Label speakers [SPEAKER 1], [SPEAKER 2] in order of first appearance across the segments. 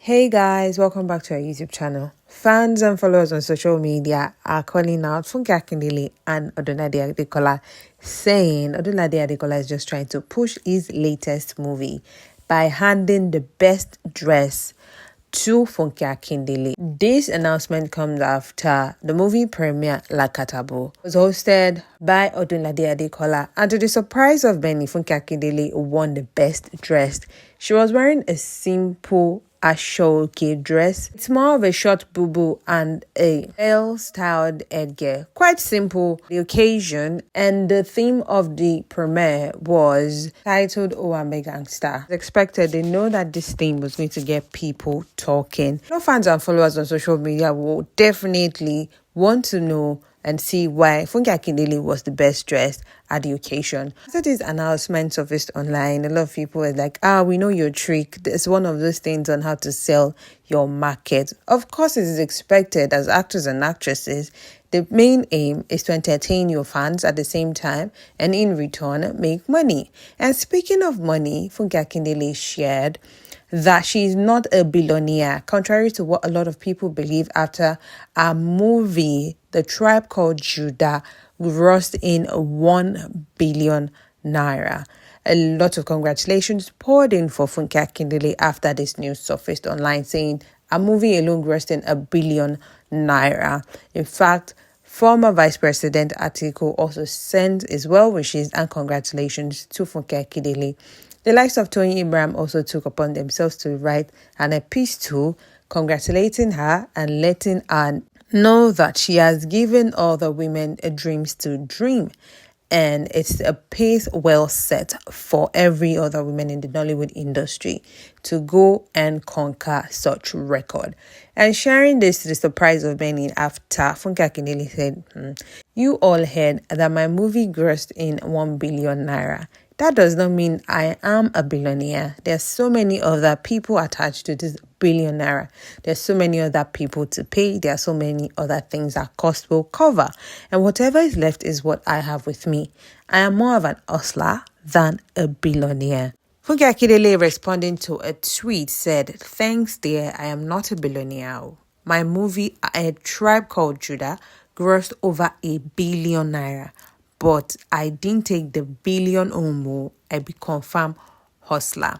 [SPEAKER 1] Hey guys, welcome back to our YouTube channel. Fans and followers on social media are calling out Funke Akindele and Odunlade Adekola, saying Odunlade Adekola is just trying to push his latest movie by handing the best dress to Funke Akindele. This announcement comes after the movie premiere Lakatabo was hosted by Odunlade Adekola, and to the surprise of many, Funke Akindele won the best dressed. She was wearing a simple Ashoke dress. It's more of a short boo and a well-styled headgear. Quite simple, the occasion, and the theme of the premiere was titled Owambe Gangster. As expected, they know that this theme was going to get people talking. No fans and followers on social media will definitely want to know and see why Funke Akindele was the best dressed at the occasion. After this announcement surfaced online, a lot of people were like, we know your trick. It's one of those things on how to sell your market. Of course, it is expected as actors and actresses. The main aim is to entertain your fans at the same time and in return, make money. And speaking of money, Funke Akindele shared that she's not a billionaire, contrary to what a lot of people believe after a movie, The Tribe Called Judah, grossed in 1 billion naira. A lot of congratulations poured in for Funke Akindele after this news surfaced online, saying a movie alone grossed in 1 billion naira. In fact, former Vice President Atiku also sent his well wishes and congratulations to Funke Akindele. The likes of Tony Abraham also took upon themselves to write an epistle congratulating her and letting her know that she has given other women a dreams to dream. And it's a pace well set for every other woman in the Nollywood industry to go and conquer such record. And sharing this to the surprise of many after Funke Akindele said, you all heard that my movie grossed in 1 billion naira. That does not mean I am a billionaire. There's so many other people attached to this billion naira. There's so many other people to pay. There are so many other things that cost will cover. And whatever is left is what I have with me. I am more of an hustler than a billionaire. Funke Akindele, responding to a tweet, said, thanks dear, I am not a billionaire. My movie, A Tribe Called Judah, grossed over 1 billion naira. But I didn't take the billion or more. I be confirmed hustler.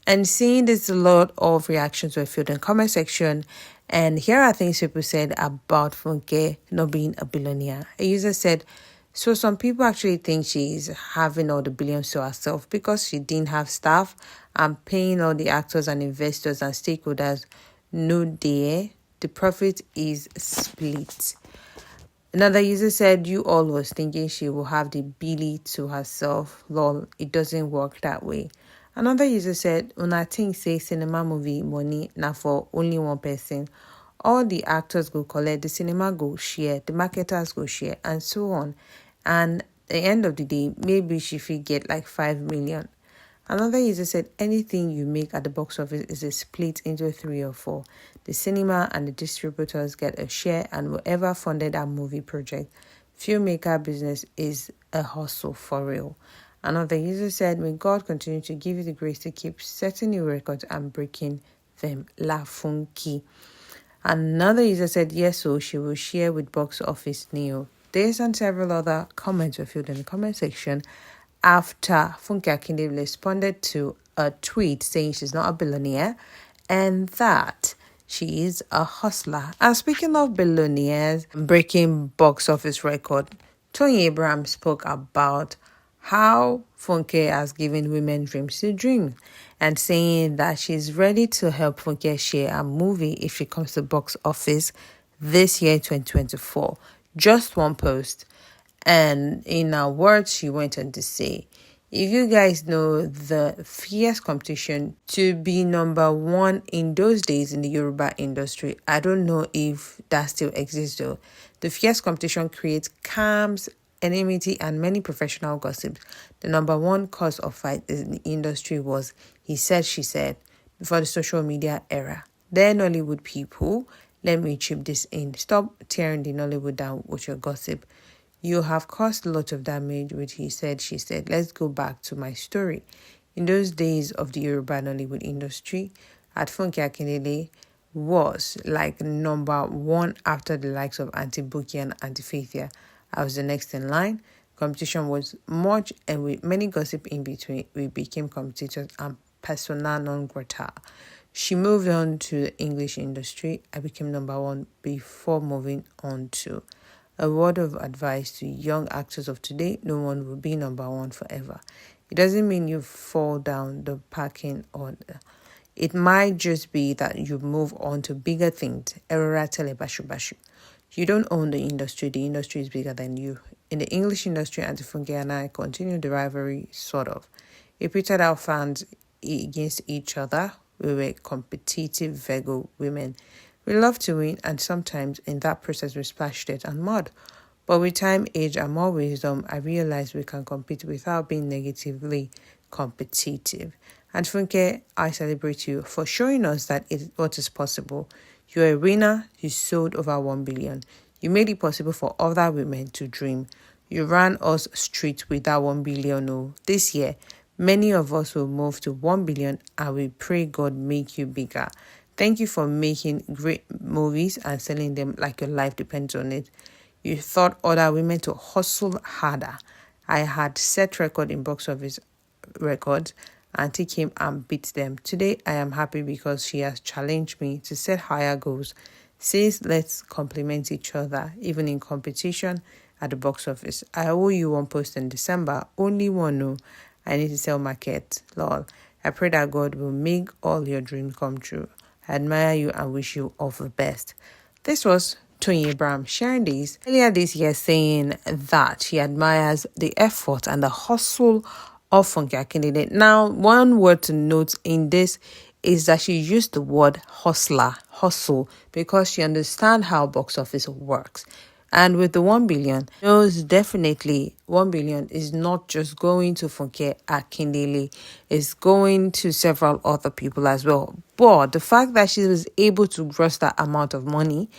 [SPEAKER 1] And seeing this, a lot of reactions were filled in the comment section. And here are things people said about Funke not being a billionaire. A user said, so some people actually think she's having all the billions to herself because she didn't have staff and paying all the actors and investors and stakeholders. No, dear, the profit is split. Another user said, you all was thinking she will have the billy to herself. Lol, it doesn't work that way. Another user said, una think say cinema movie money na for only one person. All the actors go collect, the cinema go share, the marketers go share, and so on. And at the end of the day, maybe she should get like 5 million. Another user said, anything you make at the box office is a split into 3 or 4. The cinema and the distributors get a share, and whoever funded that movie project, filmmaker business is a hustle for real. Another user said, may God continue to give you the grace to keep setting new records and breaking them. La Funke. Another user said, yes, so she will share with box office Neo. This and several other comments were filled in the comment section after Funke Akindele responded to a tweet saying she's not a billionaire and that she is a hustler. And speaking of billionaires breaking box office record, Tony Abraham spoke about how Funke has given women dreams to dream and saying that she's ready to help Funke share a movie if she comes to box office this year, 2024. Just one post. And in her words, she went on to say, if you guys know the fierce competition to be number one in those days in the Yoruba industry, I don't know if that still exists though. The fierce competition creates calms, enmity, and many professional gossips. The number one cause of fight in the industry was he said, she said, before the social media era. They're Nollywood people. Let me chip this in. Stop tearing the Nollywood down with your gossip. You have caused a lot of damage with he said, she said. Let's go back to my story. In those days of the Yoruba Nollywood industry, at Funke Akindele was like number one after the likes of Auntie Buki and Auntie Faithia. I was the next in line. Competition was much, and with many gossip in between, we became competitors and persona non grata. She moved on to the English industry. I became number one before moving on to. A word of advice to young actors of today: no one will be number one forever. It doesn't mean you fall down the packing order. It might just be that you move on to bigger things. Erora tele bashu bashu. You don't own the industry is bigger than you. In the English industry, Auntie Funke and I continue the rivalry, sort of. We pitted our fans against each other. We were competitive Virgo women. We love to win, and sometimes in that process we splashed it and mud. But with time, age, and more wisdom, I realized we can compete without being negatively competitive. And Funke, I celebrate you for showing us that what is possible. You're a winner. You sold over 1 billion. You made it possible for other women to dream. You ran us straight with that 1 billion. Oh, this year, many of us will move to 1 billion, and we pray God make you bigger. Thank you for making great movies and selling them like your life depends on it. You taught other women to hustle harder. I had set record in box office records. Auntie came and beat them. Today, I am happy because she has challenged me to set higher goals. Says let's compliment each other, even in competition at the box office. I owe you one post in December. Only one, no. I need to sell market. Lol. I pray that God will make all your dreams come true. I admire you and wish you all the best. This was Tony Abraham sharing this earlier this year, saying that she admires the effort and the hustle of Funke Akindele. Now, one word to note in this is that she used the word hustle, because she understands how box office works. And with the 1 billion, knows definitely 1 billion is not just going to Funke Akindele, it's going to several other people as well. But the fact that she was able to gross that amount of money,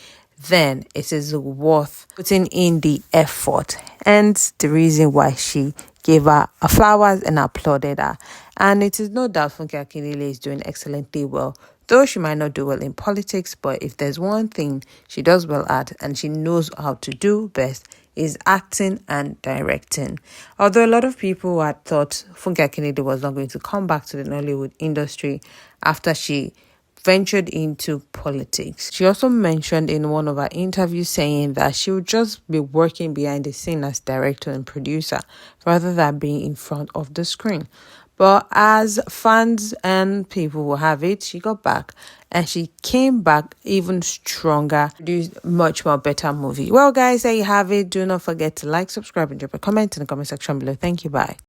[SPEAKER 1] then it is worth putting in the effort. And the reason why she gave her flowers and applauded her. And it is no doubt Funke Akindele is doing excellently well. Though she might not do well in politics, but if there's one thing she does well at and she knows how to do best, is acting and directing. Although a lot of people had thought Funke Akindele was not going to come back to the Nollywood industry after she ventured into politics. She also mentioned in one of her interviews saying that she would just be working behind the scene as director and producer rather than being in front of the screen. But as fans and people will have it, she got back and she came back even stronger, produced much more better movie. Well, guys, there you have it. Do not forget to like, subscribe, and drop a comment in the comment section below. Thank you. Bye.